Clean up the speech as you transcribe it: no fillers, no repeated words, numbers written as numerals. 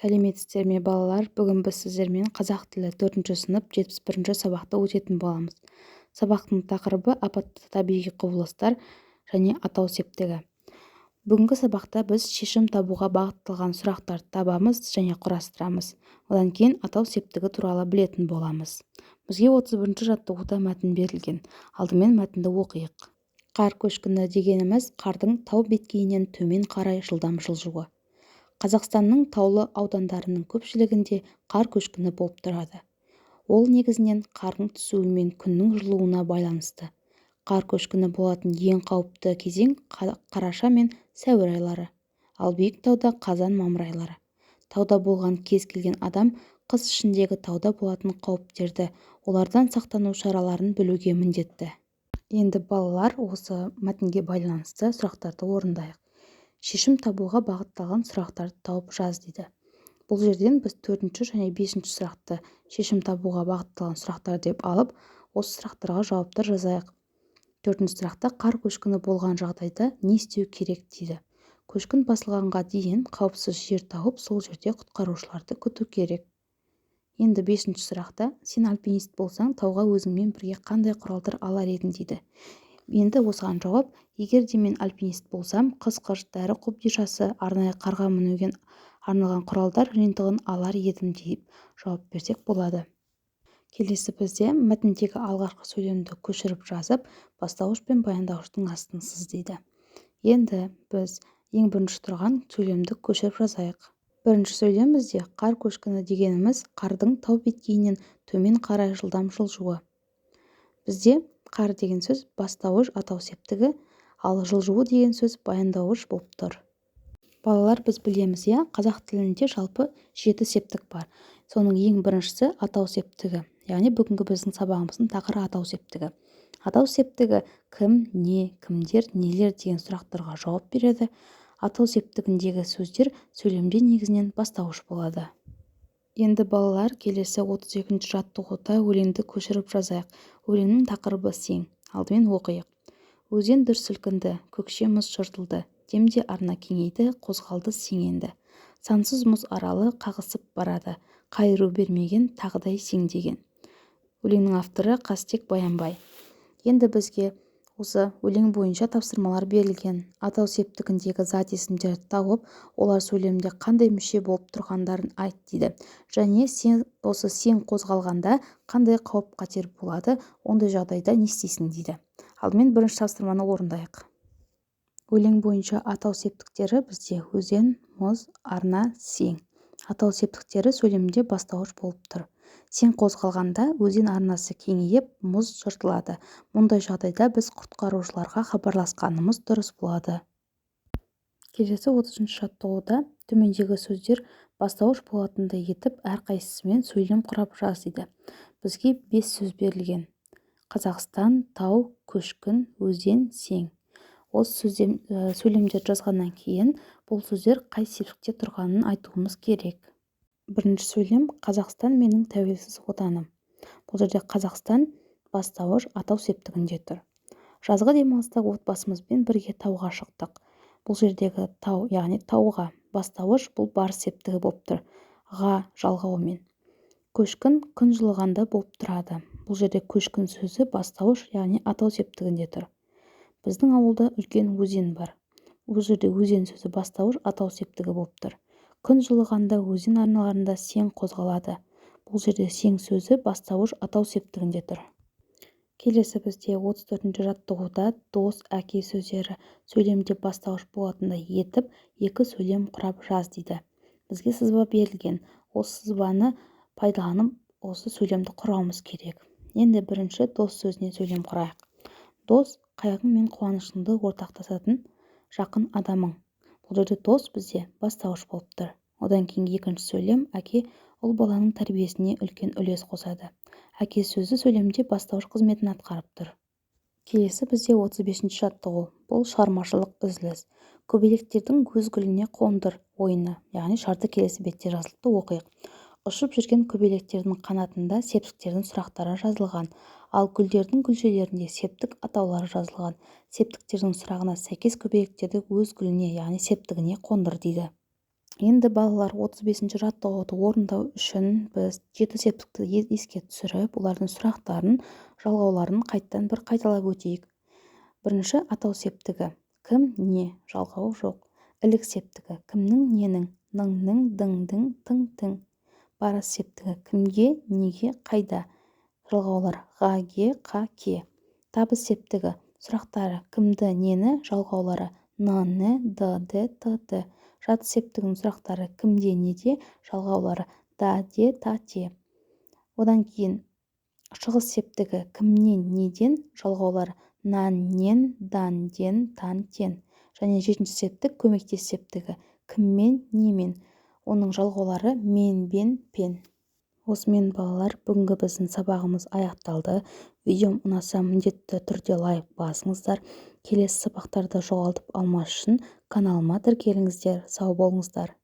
Сәлеметсіздер ме балалар? Бүгін біз сіздермен қазақ тілі 4 сынып 71 сабақты өтетін боламыз. Сабақтың тақырыбы апатты табиғи құбылыстар және атау септігі. Бүгінгі сабақта біз шешім табуға бағытталған сұрақтарды табамыз және құрастырамыз. Одан кейін атау септігі туралы білетін боламыз. Бізге 31 жаттығуда мәтін берілген. Алдымен мәтінді оқиық. Қар көшкіні дегеніміз қардың тау беткейінен төмен қарай жылдам жылжуы. Қазақстанның таулы аудандарының көпшілігінде қар көшкіні болып тұрады. Ол негізінен қардың түсуі мен күннің жылуына байланысты. Қар көшкіні болатын ең қауіпті кезең қараша мен сәуір айлары, ал биік тауда қазан-мамыр айлары. Тауда болған кез келген адам қыс ішіндегі тауда болатын қауіптерді, олардан сақтану шараларын білуге міндетті. Енді балалар осы мәтінге байланысты сұрақтарды орындайық. Шешім табуға бағытталған сұрақтарды тауып жаз дейді. Бұл жерден біз 4 және 5 сұрақты шешім табуға бағытталған сұрақтар деп алып, осы сұрақтарға жауаптар жазайық. 4 сұрақта қар көшкіні болған жағдайда не істеу керек дейді. Көшкін басылғанға дейін қауіпсіз жер тауып, сол жерде құтқарушыларды күту керек. Енді 5 сұрақта сен альпинист болсаң, тауға өзіңмен бірге қандай құралдар алар едің дейді. Енді осыған жауап: егер де мен альпинист болсам, қысқыш, дәрі қобдишасы, арнайы қарға мінуге арналған құралдар жиынтығын алар едім деп жауап берсек болады. Келесі бізде мәтіндегі алғашқы сөйлемді көшіріп жазып, бастауыш пен баяндауыштың астын сыз дейді. Енді біз ең бірінші тұрған сөйлемді көшіріп жазайық. Бірінші сөйлем бізде қар көшкіні дегеніміз қардың тау беткейінен төмен қарай жылдам жылжуы. Бізде қар деген сөз бастауыш атау септігі, ал жылжуы деген сөз баяндауыш болып тұр. Балалар, біз білеміз, қазақ тілінде жалпы 7 септік бар. Соның ең біріншісі атау септігі. Яғни бүгінгі біздің сабағымыздың тақырыбы атау септігі. Атау септігі кім, не, кімдер, нелер деген сұрақтарға жауап береді. Атау септігіндегі сөздер сөйлемде негізінен бастауыш болады. Енді балалар, келесі 32 жаттығуда өлеңді көшіріп жазайық. Өлеңнің тақырыбы сең. Алдымен оқиық. Өзен дүр сілкінді, көкше мұз жыртылды, демде арна кеңейді, қозғалды сеңенді. Сансыз мұз аралы қағысып барады, қайыру бермеген тағыдай сең деген. Өлеңнің авторы Қастек Баянбай. Енді бізге осы өлең бойынша тапсырмалар берілген. Атау септігіндегі зат есімдерді тауып, олар сөйлемде қандай мүше болып тұрғандарын айт дейді. Және осы сең қозғалғанда қандай қауіп қатер болады, ондай жағдайда не істейсің дейді. Алдымен бірінші тапсырманы орындайық. Өлең бойынша атау септіктері бізде өзен, мұз, арна, сең. Атау септіктері сөйлемде бастауыш болып тұр. Сең қозғалғанда өзен арнасы кеңейіп, мұз жыртылады. Мұндай жағдайда біз құтқарушыларға хабарласқанымыз дұрыс болады. Келесі 30 жаттығуда төмендегі сөздер бастауыш болатындай етіп, әрқайсысымен сөйлем құрап жаз дейді. Бізге 5 сөз берілген. Қазақстан, тау, көшкін, өзен, сең. Осы сөйлемдерді жазғаннан кейін бұл сөздер қай септікте тұрғанын айтуымыз керек. Бірінші сөйлем: Қазақстан менің тәуелсіз отаным. Бұл жерде Қазақстан бастауыш атау септігінде тұр. Жазғы демалыста отбасымызбен бірге тауға шықтық. Бұл жердегі тау, яғни тауға бастауыш, бұл бар септігі болып тұр. Ға жалғауымен. Көшкін күн жылығанда болып тұрады. Бұл жерде көшкін сөзі бастауыш, яғни атау септігінде тұр. Біздің ауылда үлкен өзен бар. Бұл жерде өзен сөзі бастауыш, атау септігі болып тұр. Күн жылығанда өзен арналарында сең қозғалады. Бұл жерде сең сөзі бастауыш, атау септігінде тұр. Келесі бізде 34 жаттығуда дос, әке сөздері сөйлемде бастауыш болатындай етіп, 2 сөйлем құрап жаз дейді. Бізге сызба берілген. Осы сызбаны пайдаланып, осы сөйлемді құрауымыз керек. Енді бірінші дос сөзіне сөйлем құрайық. Дос қайғың мен қуанышыңды ортақтасатын жақын адамың. Бұл жерде дос бізде бастауыш болып тұр. Одан кейін екінші сөйлем: әке ұл баланың тәрбиесіне үлкен үлес қосады. Әке сөзі сөйлемде бастауыш қызметін атқарып тұр. Келесі бізде 35 жаттығу. Бұл шығармашылық үзіліс. Көбелектердің өз гүліне қондыр ойыны, яғни шарты келесі бетте жазылыпты, оқиық. Ұшып жүрген көбелектердің қанатында септіктердің сұрақтары жазылған, ал гүлдердің гүлшелерінде септік атаулары жазылған. Септіктердің сұрағына сәйкес көбелектерді өз гүліне, яғни септігіне қондыр дейді. Енді балалар 35-ші жаттығуды орындау үшін біз 7 септікті еске түсіріп, олардың сұрақтарын, жалғауларын қайттан бір қайталап өтейік. Бірінші атау септігі. Кім, не, жалғау жоқ. Ілік септігі. Кімнің, ненің, ныңның, дыңдың, тың-тың. Барыс септігі. Кімге, неге, қайда. Жалғаулар. Ға, ге, қа, ке. Табыс септігі. Сұрақтары. Кімді, нені, жалғаулары. Ны, ні, ды, ді, ты, ды. Жат септігінің сұрақтары. Кімде, неде, жалғаулары. Да, де, та, те. Одан кейін шығыс септігі. Кімнен, неден, жалғаулары. Нан, нен, дан, ден, тан, тен. Және 7-ші септік көмектес септігі. Кіммен, немен. Оның жалғаулары мен, бен, пен. Осымен балалар, бүгінгі біздің сабағымыз аяқталды. Видеом ұнаса міндетті түрде лайк басыңыздар. Келесі сабақтарды жоғалтып алмас үшін каналыма тіркеліңіздер. Сау болыңыздар.